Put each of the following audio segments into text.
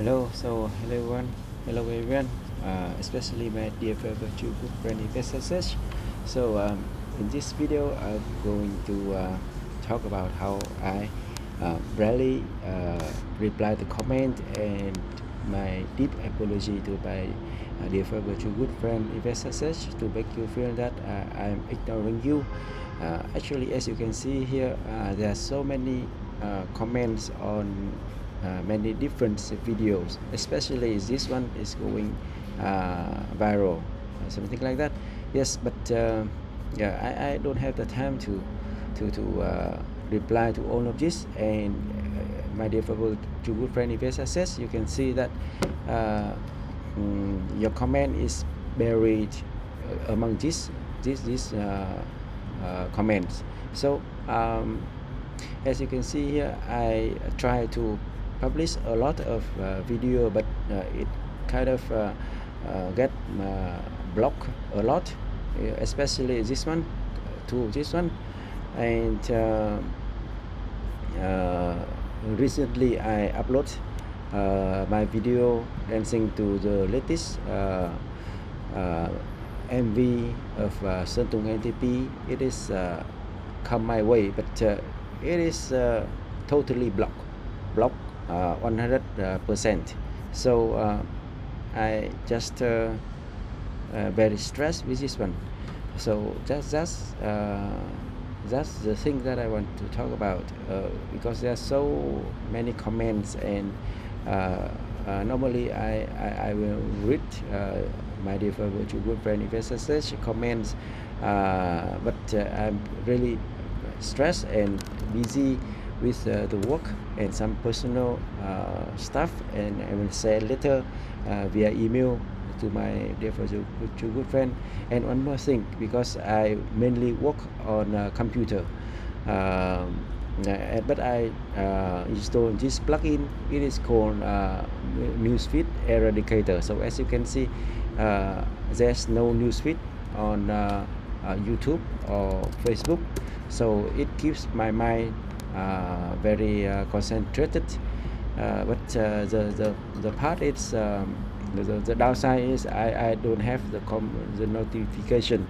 Hello everyone, especially my dear favorite two good friend Yvette. In this video, I'm going to talk about how I rarely reply the comment and my deep apology to my dear favorite two good friend Yvette to make you feel that I'm ignoring you. Actually, as you can see here, there are so many comments on many different videos, especially this one is going viral, something like that. Yes, but yeah, I don't have the time to reply to all of this. And my dear fellow to good friend Yvette says, you can see that your comment is buried among these comments. So as you can see here, I try to publish a lot of video, but it kind of get blocked a lot, especially this one to this one. And recently I upload my video dancing to the latest MV of Sơn Tùng NTP. It is come my way, but it is totally blocked 100%. So I just very stressed with this one. So that's the thing that I want to talk about, because there are so many comments, and normally I will read my dear good friend Yvette comments, but I'm really stressed and busy with the work and some personal stuff, and I will say later via email to my dear good friend. And one more thing, because I mainly work on computer, but I install this plugin. It is called newsfeed eradicator. So as you can see, there's no newsfeed on YouTube or Facebook, so it keeps my mind very concentrated. But the part is the downside is I don't have the notification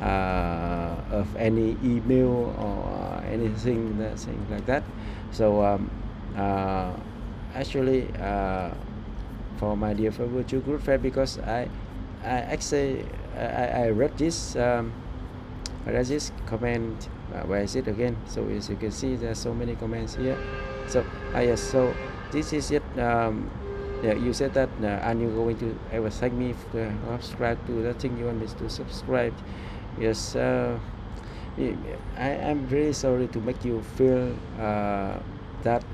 of any email or anything like that. So actually, for my dear virtual group friend, because I actually I read this comment. Where is it again? So as you can see, there are so many comments here. So yes, so this is it. Yeah, you said that are you going to ever thank me for subscribe to the thing you want me to subscribe? Yes, I'm really sorry to make you feel that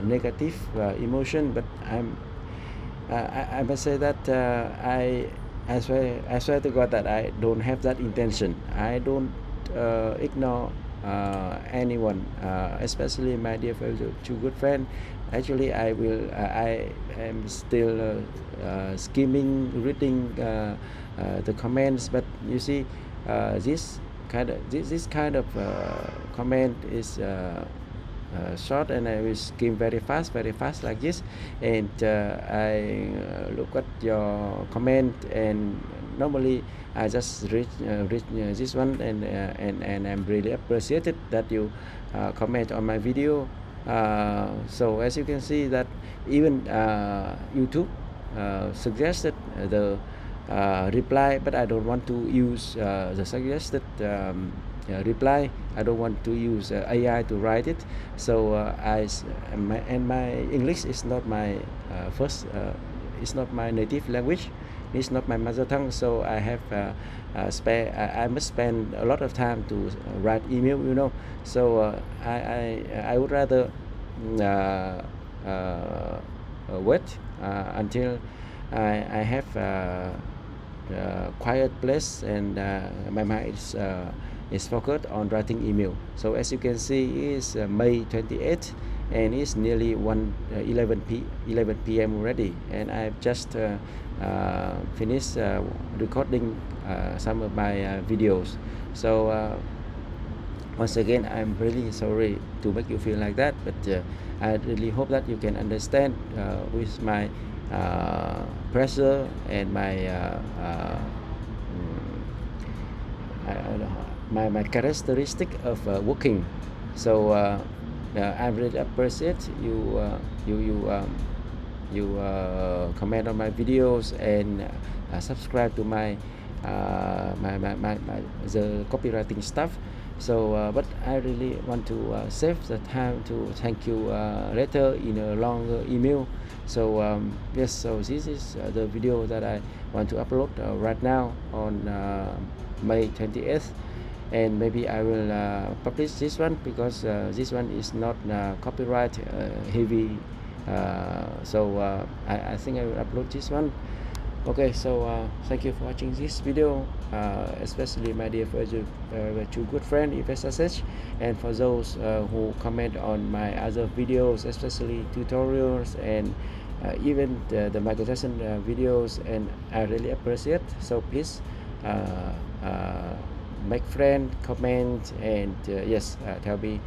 negative emotion, but I must say that I swear to God that I don't have that intention. I don't ignore anyone, especially my dear two good friend. Actually, I am still skimming, reading the comments, but you see, this kind of comment is short, and I will skim very fast like this. And I look at your comment, and normally I just read this one, and I'm really appreciated that you comment on my video. So as you can see that even YouTube suggested the reply, but I don't want to use the suggested reply. I don't want to use AI to write it. So my English is not my first, it's not my native language. It's not my mother tongue. So I have I must spend a lot of time to write email, you know. So I would rather wait until I have quiet place, and my mind is focused on writing email. So as you can see, it's May 28th, and it's nearly 11 p.m. already, and I've just finished recording some of my videos. So Once again, I'm really sorry to make you feel like that, but I really hope that you can understand with my pressure and my my characteristic of working. So I really appreciate you comment on my videos and subscribe to my the copywriting stuff. So but I really want to save the time to thank you later in a longer email. So yes, so this is the video that I want to upload right now on May 20th, and maybe I will publish this one because this one is not copyright heavy. So I think I will upload this one. Okay, so thank you for watching this video, especially my dear two good friend Yvette Sanchez, and for those who comment on my other videos, especially tutorials and even the Michael Jackson videos, and I really appreciate. So please make friend, comment, and yes, tell me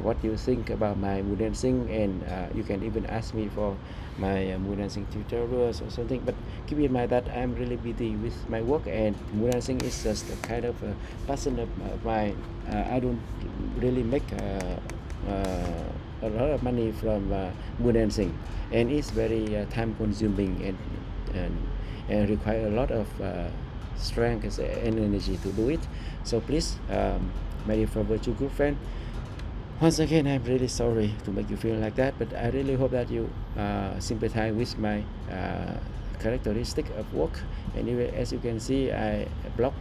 what you think about my moon dancing, and you can even ask me for my moon dancing tutorials or something. But keep in mind that I'm really busy with my work, and moon dancing is just a kind of a passion of mine. I don't really make a lot of money from moon dancing, and it's very time consuming, and, and require a lot of strength and energy to do it. So please, my dear virtual good friend, once again, I'm really sorry to make you feel like that, but I really hope that you sympathize with my characteristic of work. Anyway, as you can see, I block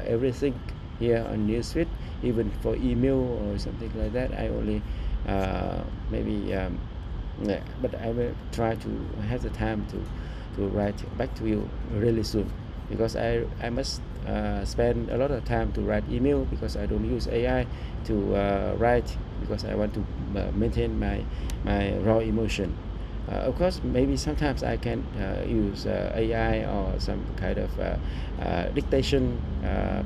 everything here on newsfeed, even for email or something like that. I only maybe yeah, but I will try to have the time to write back to you really soon, because I must spend a lot of time to write email, because I don't use AI to write, because I want to maintain my raw emotion. Of course, maybe sometimes I can use AI or some kind of dictation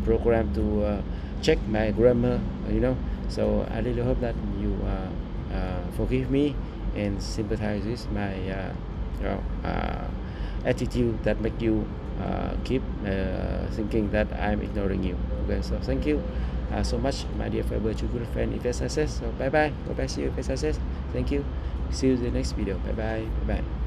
program to check my grammar, you know. So I really hope that you forgive me and sympathize with my you know, attitude that make you keep thinking that I'm ignoring you. Okay, so thank you so much, my dear virtual good friend Yvette Sanchez. So bye bye. Bye bye. See you, Yvette Sanchez. Thank you. See you in the next video. Bye bye. Bye bye.